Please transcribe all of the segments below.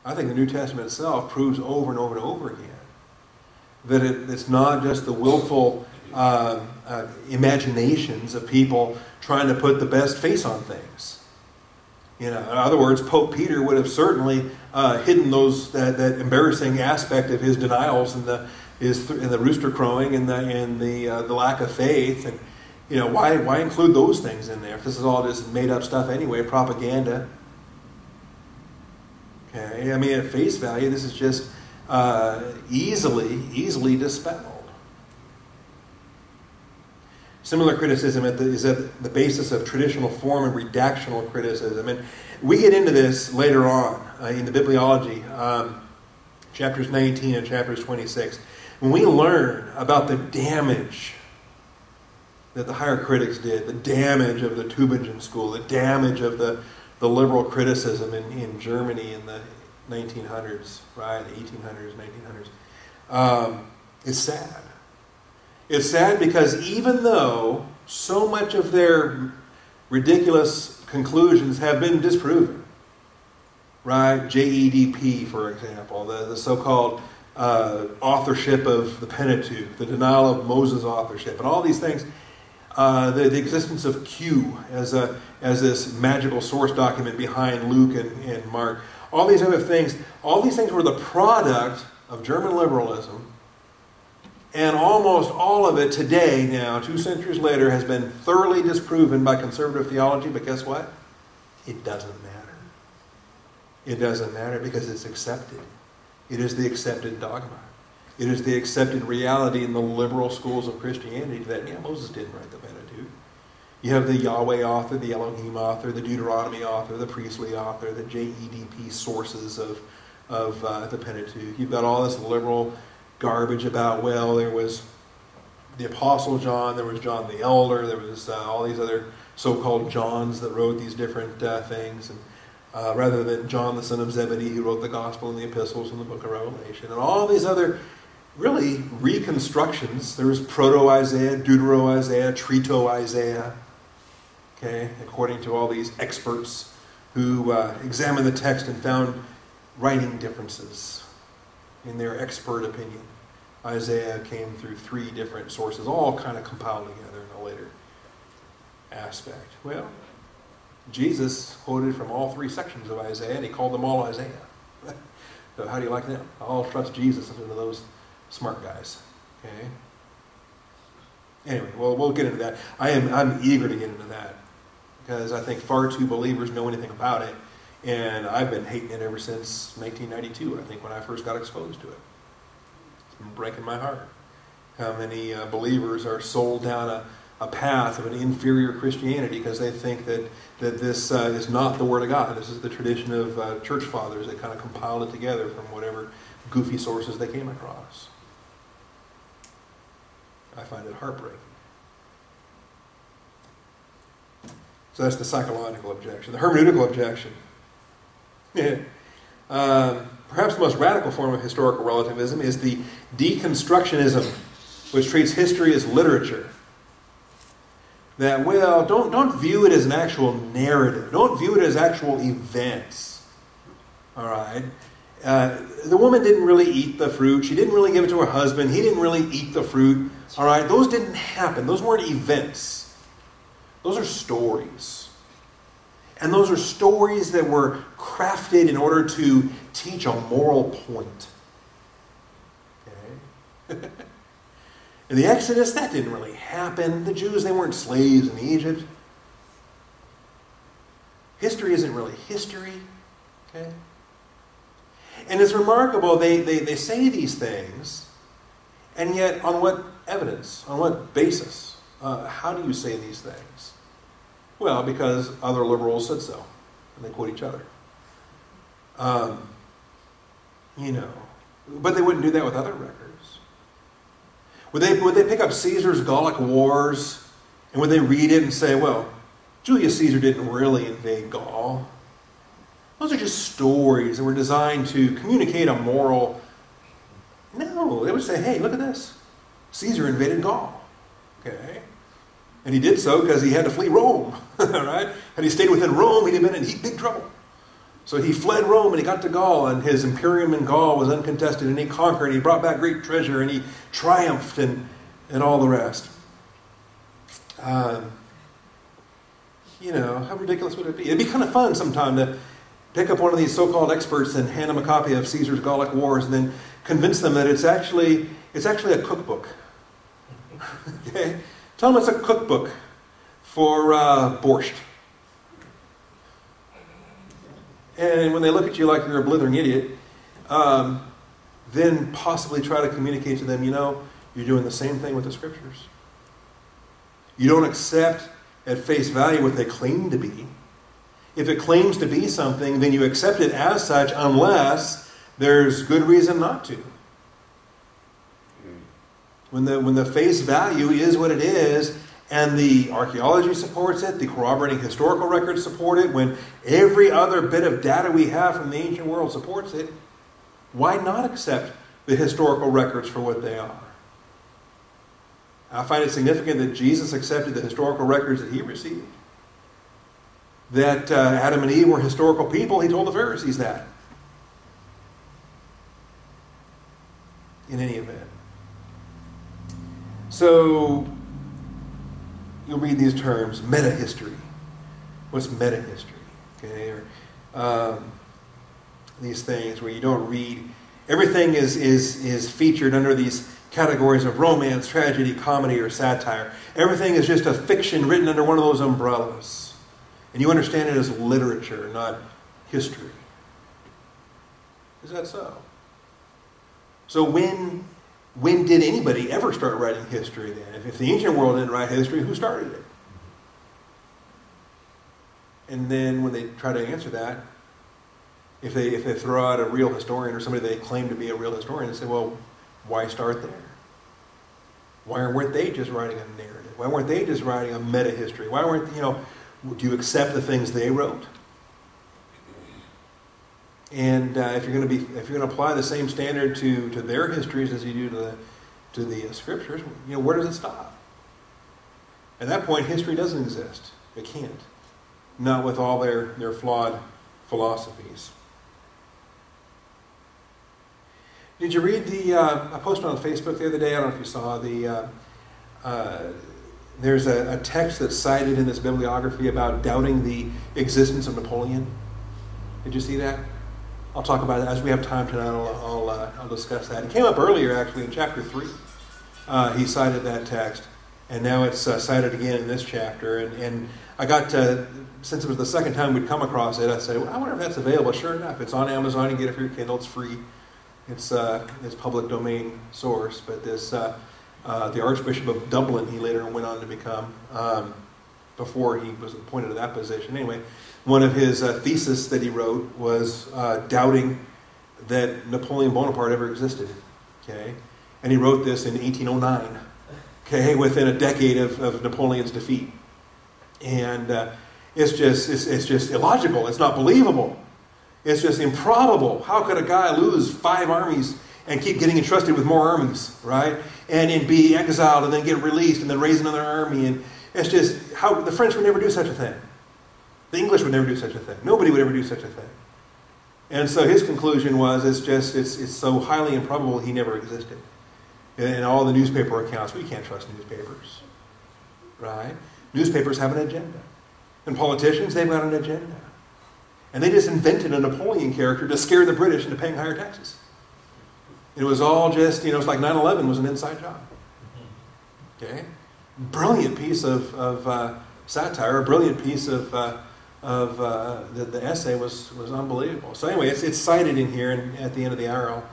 I think the New Testament itself proves over and over and over again that it's not just the willful imaginations of people trying to put the best face on things. In other words, Pope Peter would have certainly hidden that embarrassing aspect of his denials and the rooster crowing and the lack of faith. And why include those things in there if this is all just made up stuff anyway, propaganda? Okay, I mean, at face value, this is just easily dispelled. Similar criticism is at the basis of traditional form and redactional criticism. And we get into this later on in the Bibliology, chapters 19 and chapters 26. When we learn about the damage that the higher critics did, the damage of the Tübingen school, the damage of the liberal criticism in Germany in the 1900s, right? The 1800s, 1900s. It's sad. It's sad because even though so much of their ridiculous conclusions have been disproven, right? JEDP, for example, the so-called authorship of the Pentateuch, the denial of Moses' authorship, and all these things, the existence of Q as this magical source document behind Luke and Mark, all these other things, all these things were the product of German liberalism. And almost all of it today, now, 2 centuries later, has been thoroughly disproven by conservative theology. But guess what? It doesn't matter. It doesn't matter because it's accepted. It is the accepted dogma. It is the accepted reality in the liberal schools of Christianity that, Moses didn't write the Pentateuch. You have the Yahweh author, the Elohim author, the Deuteronomy author, the priestly author, the JEDP sources of the Pentateuch. You've got all this liberal garbage about, there was the Apostle John, there was John the Elder, there was all these other so-called Johns that wrote these different things, and rather than John the son of Zebedee who wrote the Gospel and the Epistles and the book of Revelation, and all these other really reconstructions. There was Proto-Isaiah, Deutero-Isaiah, Trito-Isaiah, okay, according to all these experts who examined the text and found writing differences in their expert opinion. Isaiah came through 3 different sources, all kind of compiled together in a later aspect. Well, Jesus quoted from all 3 sections of Isaiah, and he called them all Isaiah. So how do you like them? I'll trust Jesus instead of those smart guys. Okay. Anyway, well, we'll get into that. I'm eager to get into that because I think far too believers know anything about it. And I've been hating it ever since 1992, I think, when I first got exposed to it. It's been breaking my heart. How many believers are sold down a path of an inferior Christianity because they think that this is not the Word of God. This is the tradition of church fathers that kind of compiled it together from whatever goofy sources they came across. I find it heartbreaking. So that's the psychological objection. The hermeneutical objection. Perhaps the most radical form of historical relativism is the deconstructionism, which treats history as literature. That, don't view it as an actual narrative. Don't view it as actual events. All right? The woman didn't really eat the fruit. She didn't really give it to her husband. He didn't really eat the fruit. All right? Those didn't happen. Those weren't events. Those are stories. And those are stories that were crafted in order to teach a moral point. Okay? In the Exodus, that didn't really happen. The Jews, they weren't slaves in Egypt. History isn't really history. Okay? And it's remarkable, they say these things, and yet on what evidence? On what basis? How do you say these things? Well, because other liberals said so. And they quote each other. But they wouldn't do that with other records. Would they pick up Caesar's Gallic Wars, and would they read it and say, Julius Caesar didn't really invade Gaul? Those are just stories that were designed to communicate a moral... No, they would say, hey, look at this. Caesar invaded Gaul. Okay? And he did so because he had to flee Rome. Right? Had he stayed within Rome, he'd have been in big trouble. So he fled Rome and he got to Gaul, and his imperium in Gaul was uncontested, and he conquered, and he brought back great treasure, and he triumphed, and all the rest. How ridiculous would it be? It'd be kind of fun sometime to pick up one of these so-called experts and hand them a copy of Caesar's Gallic Wars, and then convince them that it's actually a cookbook. Okay? Tell them it's a cookbook for borscht. And when they look at you like you're a blithering idiot, then possibly try to communicate to them, you're doing the same thing with the Scriptures. You don't accept at face value what they claim to be. If it claims to be something, then you accept it as such unless there's good reason not to. When the face value is what it is, and the archaeology supports it, the corroborating historical records support it, when every other bit of data we have from the ancient world supports it, why not accept the historical records for what they are? I find it significant that Jesus accepted the historical records that he received. That Adam and Eve were historical people, he told the Pharisees that. In any event. So, you'll read these terms, meta-history. What's meta-history? Okay, or these things where you don't read. Everything is featured under these categories of romance, tragedy, comedy, or satire. Everything is just a fiction written under one of those umbrellas. And you understand it as literature, not history. Is that so? So when did anybody ever start writing history then? If the ancient world didn't write history, who started it? And then when they try to answer that, if they throw out a real historian or somebody they claim to be a real historian, they say, well, why start there? Why weren't they just writing a narrative? Why weren't they just writing a meta-history? Why weren't, do you accept the things they wrote? And if you're going to apply the same standard to their histories as you do to the Scriptures, where does it stop? At that point, history doesn't exist. It can't. Not with all their flawed philosophies. Did you read I posted on Facebook the other day, I don't know if you saw, there's a text that's cited in this bibliography about doubting the existence of Napoleon. Did you see that? I'll talk about it as we have time tonight. I'll discuss that. It came up earlier, actually, in chapter 3. He cited that text, and now it's cited again in this chapter. And I got since it was the second time we'd come across it, I said, well, I wonder if that's available. Sure enough, it's on Amazon. You can get it for your Kindle. It's free. It's public domain source. But this the Archbishop of Dublin, he later went on to become, before he was appointed to that position. Anyway, one of his theses that he wrote was doubting that Napoleon Bonaparte ever existed. Okay, and he wrote this in 1809. Okay, within a decade of Napoleon's defeat, and it's just illogical. It's not believable. It's just improbable. How could a guy lose 5 armies and keep getting entrusted with more armies, right? And be exiled and then get released and then raise another army. And it's just how the French would never do such a thing. The English would never do such a thing. Nobody would ever do such a thing. And so his conclusion was it's so highly improbable he never existed. And all the newspaper accounts, we can't trust newspapers, right? Newspapers have an agenda. And politicians, they've got an agenda. And they just invented a Napoleon character to scare the British into paying higher taxes. It was all just, it's like 9/11 was an inside job. Okay? Brilliant piece of satire, a brilliant piece of the essay was unbelievable. So anyway, it's cited in here, and at the end of the hour I'll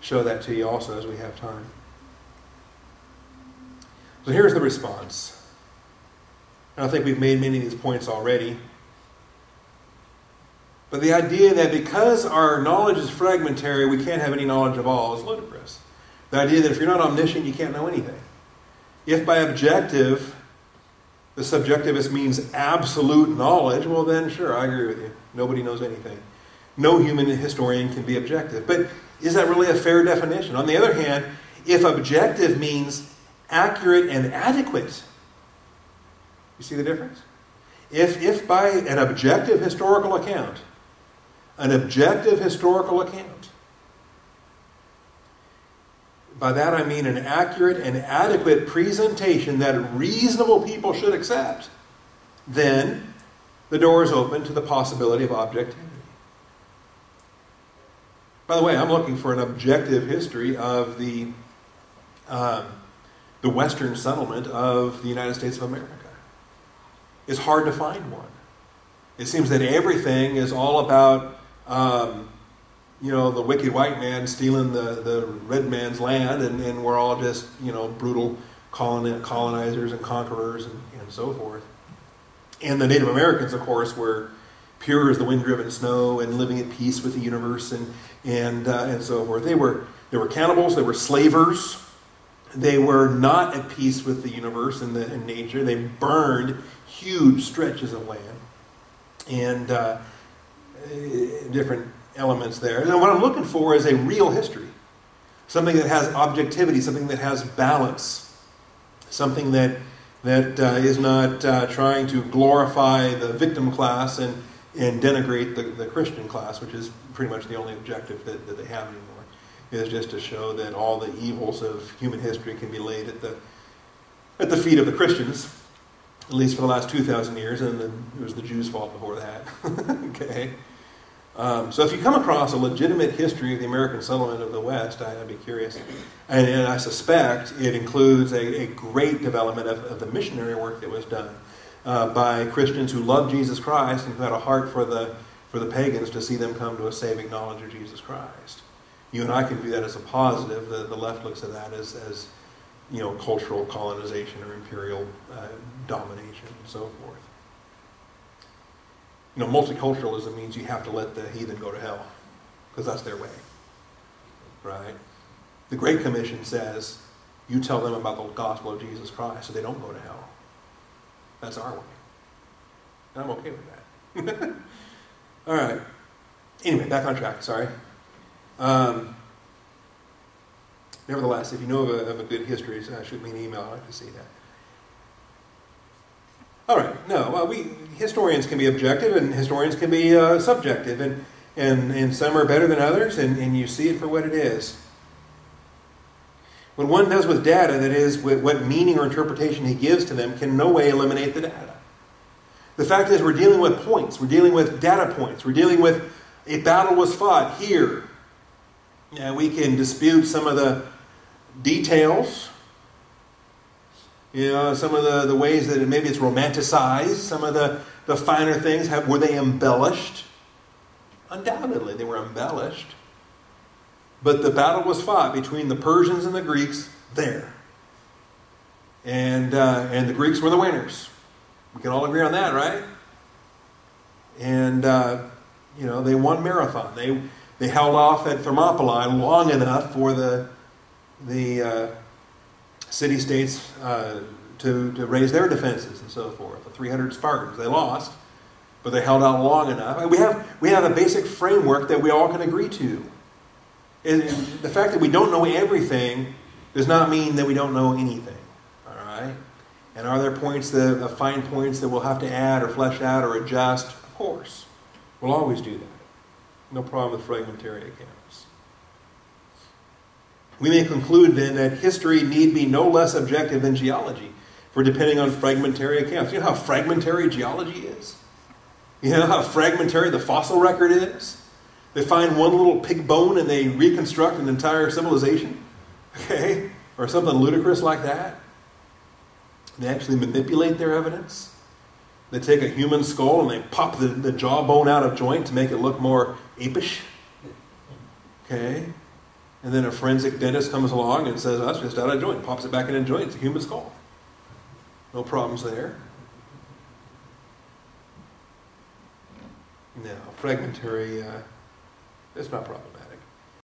show that to you also as we have time. So here's the response. And I think we've made many of these points already. But the idea that because our knowledge is fragmentary, we can't have any knowledge of all is ludicrous. The idea that if you're not omniscient, you can't know anything. If by objective, the subjectivist means absolute knowledge, well then, sure, I agree with you. Nobody knows anything. No human historian can be objective. But is that really a fair definition? On the other hand, if objective means accurate and adequate, you see the difference? If by an objective historical account, an objective historical account. By that I mean an accurate and adequate presentation that reasonable people should accept. Then the door is open to the possibility of objectivity. By the way, I'm looking for an objective history of the Western settlement of the United States of America. It's hard to find one. It seems that everything is all about, the wicked white man stealing the red man's land, and we're all just, brutal colonizers and conquerors and so forth. And the Native Americans, of course, were pure as the wind-driven snow and living at peace with the universe and so forth. They were cannibals. They were slavers. They were not at peace with the universe and nature. They burned huge stretches of land and different elements there. And what I'm looking for is a real history, something that has objectivity, something that has balance, something that is not trying to glorify the victim class and denigrate the Christian class, which is pretty much the only objective that they have anymore, is just to show that all the evils of human history can be laid at the feet of the Christians, at least for the last 2,000 years, and then it was the Jews' fault before that. Okay. So if you come across a legitimate history of the American settlement of the West, I'd be curious. And I suspect it includes a great development of the missionary work that was done by Christians who loved Jesus Christ and who had a heart for the pagans to see them come to a saving knowledge of Jesus Christ. You and I can view that as a positive. The left looks at that as cultural colonization or imperial domination and so forth. Multiculturalism means you have to let the heathen go to hell because that's their way, right? The Great Commission says you tell them about the gospel of Jesus Christ so they don't go to hell. That's our way. And I'm okay with that. All right. Anyway, back on track. Sorry. Nevertheless, if you know of a good history, shoot me an email. I'd like to see that. All right. No, historians can be objective and historians can be subjective, and some are better than others, and you see it for what it is. What one does with data, that is, what meaning or interpretation he gives to them, can in no way eliminate the data. The fact is, we're dealing with points. We're dealing with data points. We're dealing with a battle was fought here. We can dispute some of the details, some of the ways that maybe it's romanticized, some of the finer things. Were they embellished? Undoubtedly, they were embellished. But the battle was fought between the Persians and the Greeks there. And the Greeks were the winners. We can all agree on that, right? And, they won Marathon. They held off at Thermopylae long enough for the city-states to raise their defenses and so forth. The 300 Spartans, they lost, but they held out long enough. And we have a basic framework that we all can agree to. And the fact that we don't know everything does not mean that we don't know anything. All right? And are there points, the fine points that we'll have to add or flesh out or adjust? Of course. We'll always do that. No problem with fragmentary accounts. We may conclude then that history need be no less objective than geology, for depending on fragmentary accounts. You know how fragmentary geology is? You know how fragmentary the fossil record is? They find one little pig bone and they reconstruct an entire civilization, okay? Or something ludicrous like that. They actually manipulate their evidence. They take a human skull and they pop the jawbone out of joint to make it look more apish. Okay? And then a forensic dentist comes along and says, that's just out of joint. Pops it back in a joint. It's a human skull. No problems there. No, fragmentary, it's not problematic.